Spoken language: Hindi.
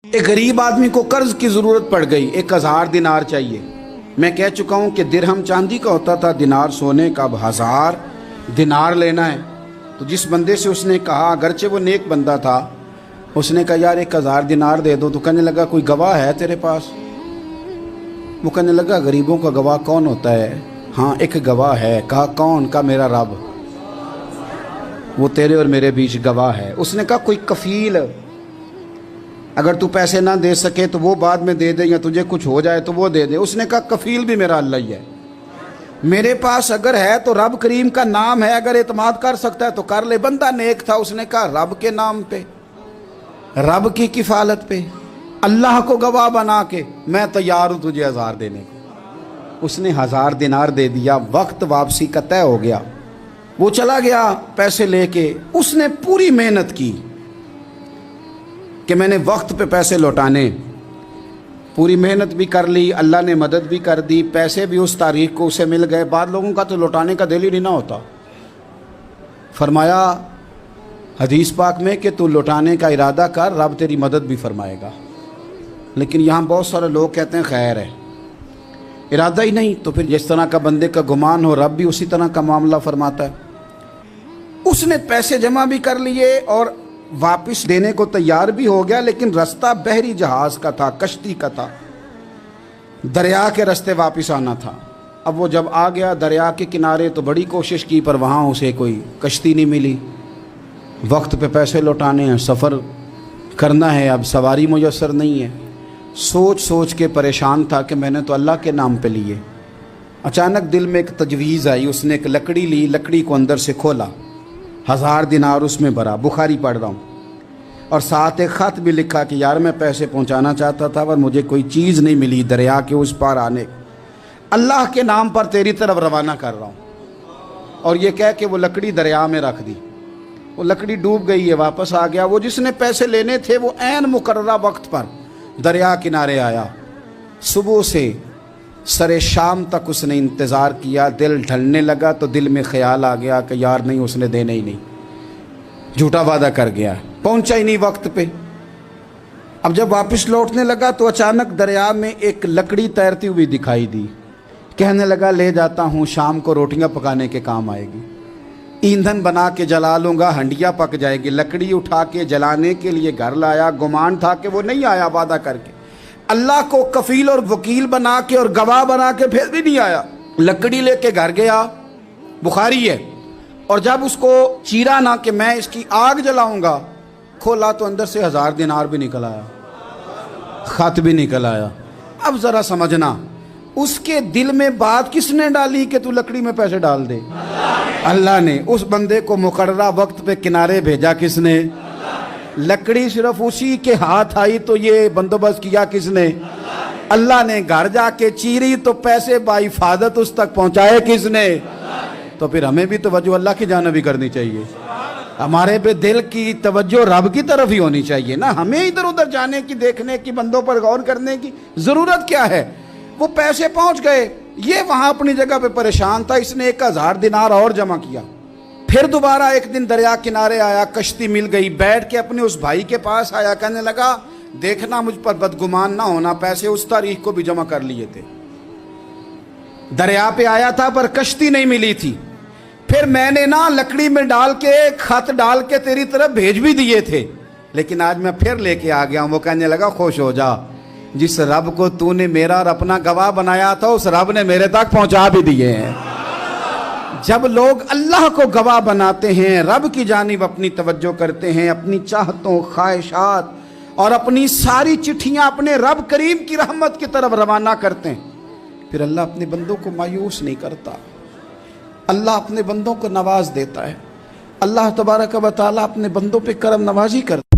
एक गरीब आदमी को कर्ज की ज़रूरत पड़ गई, 1000 दिनार चाहिए। मैं कह चुका हूँ कि दिरहम चांदी का होता था, दिनार सोने का। अब 1000 दिनार लेना है। तो जिस बंदे से उसने कहा, अगरचे वो नेक बंदा था, उसने कहा यार 1000 दिनार दे दो। तो कहने लगा कोई गवाह है तेरे पास? वो कहने लगा गरीबों का गवाह कौन होता है? हाँ एक गवाह है। कहा कौन? का मेरा रब, वो तेरे और मेरे बीच गवाह है। उसने कहा कोई कफील, अगर तू पैसे ना दे सके तो वो बाद में दे दे, या तुझे कुछ हो जाए तो वो दे दे। उसने कहा कफील भी मेरा अल्लाह ही है, मेरे पास अगर है तो रब करीम का नाम है, अगर एतमाद कर सकता है तो कर ले। बंदा नेक था, उसने कहा रब के नाम पे, रब की किफालत पे, अल्लाह को गवाह बना के मैं तैयार हूं तुझे 1000 देने को। उसने 1000 दिनार दे दिया। वक्त वापसी का तय हो गया, वो चला गया पैसे लेके। उसने पूरी मेहनत की कि मैंने वक्त पे पैसे लौटाने, पूरी मेहनत भी कर ली, अल्लाह ने मदद भी कर दी, पैसे भी उस तारीख को उसे मिल गए। बाद लोगों का तो लौटाने का दिल ही नहीं ना होता। फरमाया हदीस पाक में कि तू लौटाने का इरादा कर, रब तेरी मदद भी फरमाएगा। लेकिन यहाँ बहुत सारे लोग कहते हैं खैर है, इरादा ही नहीं। तो फिर जिस तरह का बंदे का गुमान हो, रब भी उसी तरह का मामला फरमाता है। उसने पैसे जमा भी कर लिए और वापस देने को तैयार भी हो गया, लेकिन रास्ता बहरी जहाज का था, कश्ती का था, दरिया के रास्ते वापस आना था। अब वो जब आ गया दरिया के किनारे तो बड़ी कोशिश की, पर वहाँ उसे कोई कश्ती नहीं मिली। वक्त पे पैसे लौटाने हैं, सफ़र करना है, अब सवारी मुयस्सर नहीं है। सोच सोच के परेशान था कि मैंने तो अल्लाह के नाम पे लिए। अचानक दिल में एक तजवीज़ आई। उसने एक लकड़ी ली, लकड़ी को अंदर से खोला, 1000 दिनार उसमें भरा। बुखारी पढ़ रहा हूँ, और साथ एक ख़त भी लिखा कि यार मैं पैसे पहुँचाना चाहता था पर मुझे कोई चीज़ नहीं मिली दरिया के उस पार आने, अल्लाह के नाम पर तेरी तरफ रवाना कर रहा हूँ। और ये कह के वो लकड़ी दरिया में रख दी। वो लकड़ी डूब गई है, वापस आ गया। वो जिसने पैसे लेने थे वो ऐन मुकर्ररा वक्त पर दरिया किनारे आया। सुबह से सरे शाम तक उसने इंतज़ार किया। दिल ढलने लगा तो दिल में ख्याल आ गया कि यार नहीं, उसने देने ही नहीं, झूठा वादा कर गया, पहुंचा ही नहीं वक्त पे। अब जब वापस लौटने लगा तो अचानक दरिया में एक लकड़ी तैरती हुई दिखाई दी। कहने लगा ले जाता हूँ, शाम को रोटियां पकाने के काम आएगी, ईंधन बना के जला लूँगा, हंडिया पक जाएगी। लकड़ी उठा के जलाने के लिए घर लाया। गुमान था कि वो नहीं आया वादा करके, अल्लाह को कफील और वकील बना के और गवाह बना के फिर भी नहीं आया। लकड़ी लेके घर गया, बुखारी है। और जब उसको चीरा ना कि मैं इसकी आग जलाऊंगा, खोला तो अंदर से 1000 दिनार भी निकल आया, खत भी निकल आया। अब जरा समझना, उसके दिल में बात किसने डाली कि तू लकड़ी में पैसे डाल दे? अल्लाह ने। उस बंदे को मुकर्ररा वक्त पे किनारे भेजा किसने? लकड़ी सिर्फ उसी के हाथ आई तो ये बंदोबस्त किया किसने? अल्लाह ने। घर जाके चीरी तो पैसे बाहिफाजत उस तक पहुंचाए किसने? तो फिर हमें भी तवज्जो अल्लाह की जानिब भी करनी चाहिए। हमारे पे दिल की तवज्जो रब की तरफ ही होनी चाहिए ना। हमें इधर उधर जाने की, देखने की, बंदों पर गौर करने की जरूरत क्या है? वो पैसे पहुंच गए, ये वहां अपनी जगह पे परेशान था। इसने 1000 दिनार और जमा किया। फिर दोबारा एक दिन दरिया किनारे आया, कश्ती मिल गई, बैठ के अपने उस भाई के पास आया। कहने लगा देखना मुझ पर बदगुमान ना होना, पैसे उस तारीख को भी जमा कर लिए थे, दरिया पे आया था पर कश्ती नहीं मिली थी। फिर मैंने ना लकड़ी में डाल के, खत डाल के तेरी तरफ भेज भी दिए थे, लेकिन आज मैं फिर लेके आ गया हूं। वो कहने लगा खुश हो जा, जिस रब को तूने मेरा और अपना गवाह बनाया था उस रब ने मेरे तक पहुंचा भी दिए हैं। जब लोग अल्लाह को गवाह बनाते हैं, रब की जानिब अपनी तवज्जो करते हैं, अपनी चाहतों, ख्वाहिशात और अपनी सारी चिट्ठियां अपने रब करीम की रहमत की तरफ रवाना करते हैं, फिर अल्लाह अपने बंदों को मायूस नहीं करता। अल्लाह अपने बंदों को नवाज देता है। अल्लाह तबारक व तआला अपने बंदों पे करम नवाजी करता है।